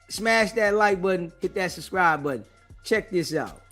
Smash that like button, hit that subscribe button. Check this out.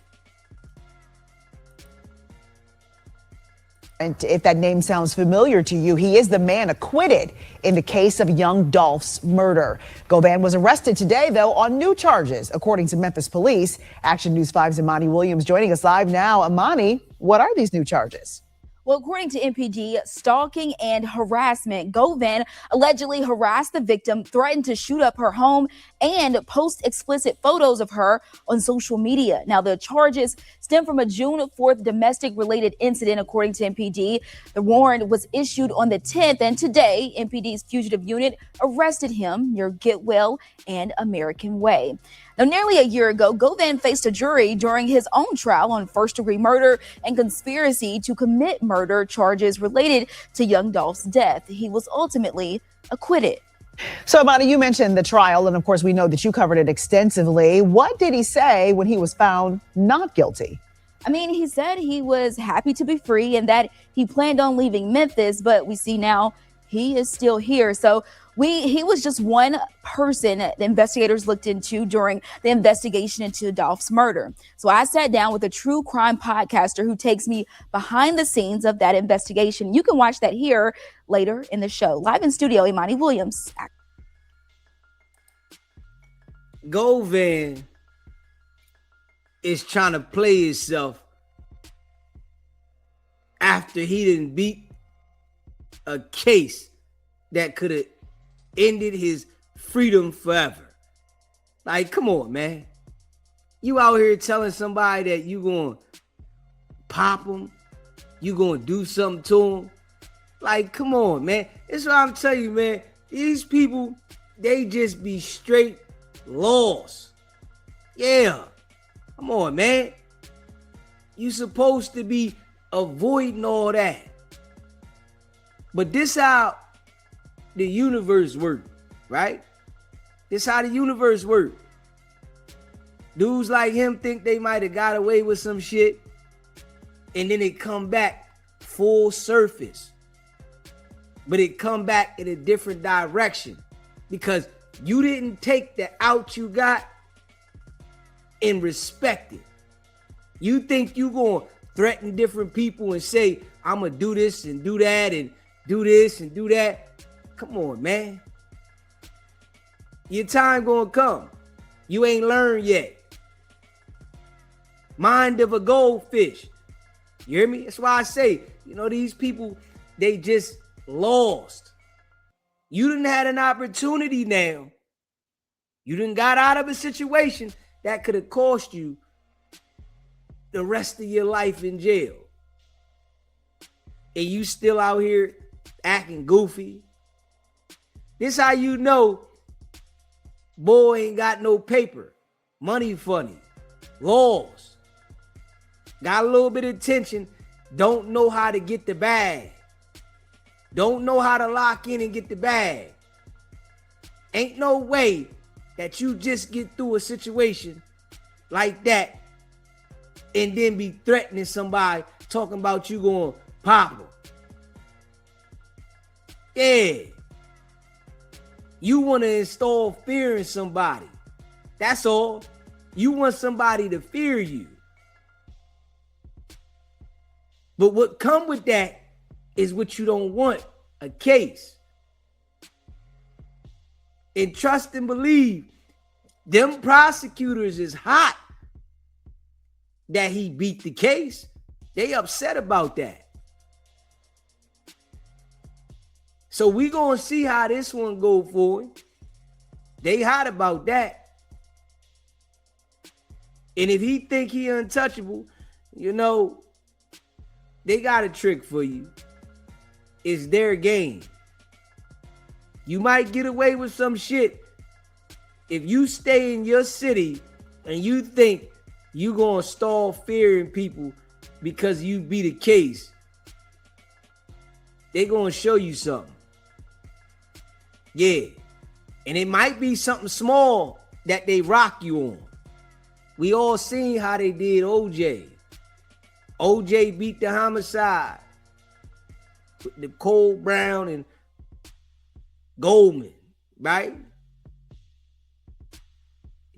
And if that name sounds familiar to you, he is the man acquitted in the case of young Dolph's murder. Govan was arrested today, though, on new charges, according to Memphis police. Action News 5's Imani Williams joining us live now. Imani, what are these new charges? Well, according to MPD, stalking and harassment. Govan allegedly harassed the victim, threatened to shoot up her home, and post explicit photos of her on social media. Now, the charges stem from a June 4th domestic-related incident, according to MPD. The warrant was issued on the 10th, and today, MPD's fugitive unit arrested him near Getwell and American Way. Now, nearly a year ago, Govan faced a jury during his own trial on first-degree murder and conspiracy to commit murder charges related to young Dolph's death. He was ultimately acquitted. So, Imani, you mentioned the trial, and of course, we know that you covered it extensively. What did he say when he was found not guilty? I mean, he said he was happy to be free and that he planned on leaving Memphis, but we see now he is still here. So he was just one person the investigators looked into during the investigation into Dolph's murder. So I sat down with a true crime podcaster who takes me behind the scenes of that investigation. You can watch that here later in the show. Live in studio, Imani Williams. Govan is trying to play himself after he didn't beat a case that could have ended his freedom forever. Like, come on, man. You out here telling somebody that you gonna pop them, you gonna do something to them. Like, come on, man. That's what I'm telling you, man. These people, they just be straight lost. Yeah. Come on, man. You supposed to be avoiding all that. But this how the universe work, right? This how the universe work. Dudes like him think they might have got away with some shit, and then it come back full surface. But it come back in a different direction because you didn't take the out you got and respect it. You think you gonna threaten different people and say, I'm gonna do this and do that and do this and do that. Come on, man. Your time gonna come. You ain't learned yet. Mind of a goldfish. You hear me? That's why I say, these people, they just lost. You didn't had an opportunity now. You didn't got out of a situation that could have cost you the rest of your life in jail. And you still out here acting goofy. This how you know boy ain't got no paper. Money funny. Laws. Got a little bit of attention. Don't know how to get the bag. Don't know how to lock in and get the bag. Ain't no way that you just get through a situation like that and then be threatening somebody talking about you going to pop them. Yeah. You want to install fear in somebody. That's all. You want somebody to fear you. But what come with that is what you don't want, a case. And trust and believe, them prosecutors is hot that he beat the case. They upset about that. So we gonna see how this one go forward. They hot about that. And if he think he untouchable, they got a trick for you. It's their game. You might get away with some shit if you stay in your city and you think you gonna stall fear in people because you beat a case. They gonna show you something. Yeah. And it might be something small that they rock you on. We all seen how they did OJ. OJ beat the homicide with Nicole Brown and Goldman, right?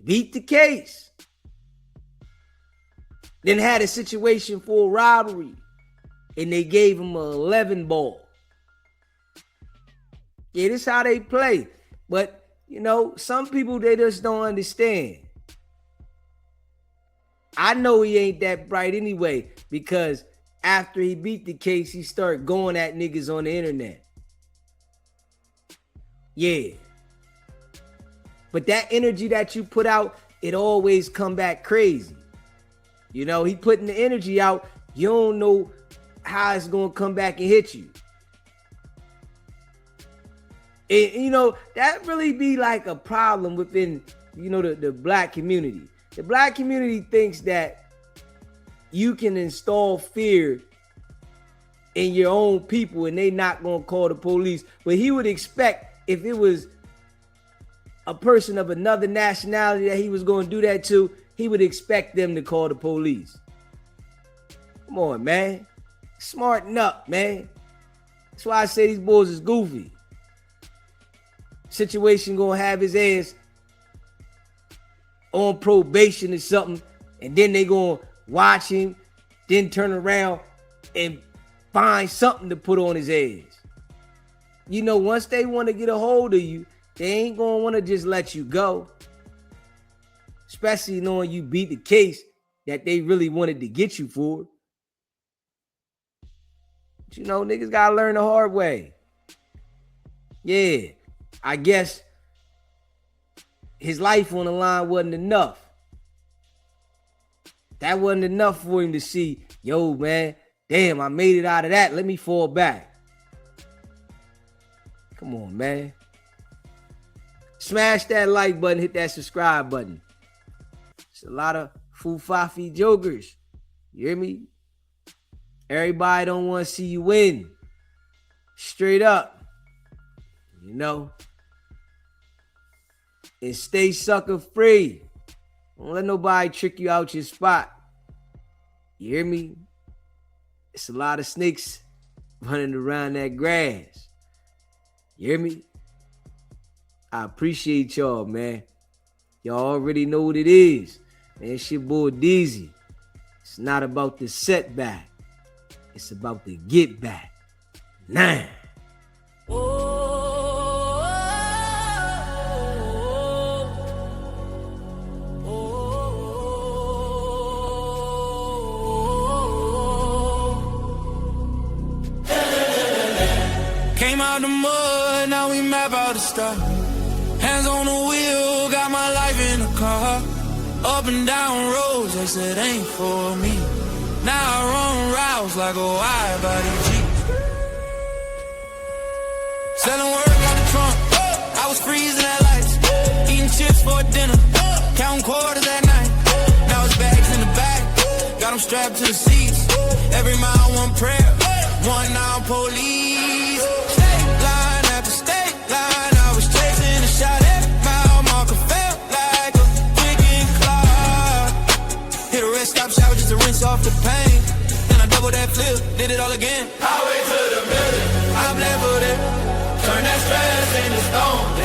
beat the case. Then had a situation for a robbery, and they gave him a 11 ball. Yeah, this is how they play. But, you know, some people, they just don't understand. I know he ain't that bright anyway, because after he beat the case, he started going at niggas on the internet. Yeah. But that energy that you put out, it always come back crazy. You know, he putting the energy out. You don't know how it's going to come back and hit you. And, you know, that really be like a problem within, you know, the black community. The black community thinks that you can install fear in your own people and they not going to call the police. But he would expect if it was a person of another nationality that he was going to do that to, he would expect them to call the police. Come on, man. Smarten up, man. That's why I say these boys is goofy. Situation gonna have his ass on probation or something, and then they gonna watch him, then turn around and find something to put on his ass. You know, once they want to get a hold of you, they ain't gonna want to just let you go. Especially knowing you beat the case that they really wanted to get you for. But you know, niggas gotta learn the hard way. Yeah, I guess his life on the line wasn't enough. That wasn't enough for him to see, yo, man, damn, I made it out of that. Let me fall back. Come on, man. Smash that like button, hit that subscribe button. It's a lot of foo-fafi jokers. You hear me? Everybody don't want to see you win. Straight up. You know? And stay sucker free. Don't let nobody trick you out your spot. You hear me? It's a lot of snakes running around that grass. You hear me? I appreciate y'all, man. Y'all already know what it is. Man, it's your boy DEEZY. It's not about the setback. It's about the get back. Nah. Came out the mud, now we map out the stuff. Hands on the wheel, got my life in the car. Up and down roads, they said ain't for me. Now I run routes like a wide body Jeep. Selling work on the trunk, I was freezing at lights. Eating chips for dinner, counting quarters at night. Now it's bags in the back, got them strapped to the seats. Every mile one prayer, one now police. State line after state line, I was chasing a shot at mile marker, felt like a chicken clock. Hit a rest stop shower just to rinse off the pain. Then I double that flip, did it all again. Highway to the middle, I'm leveled it. Turn that stress into stone.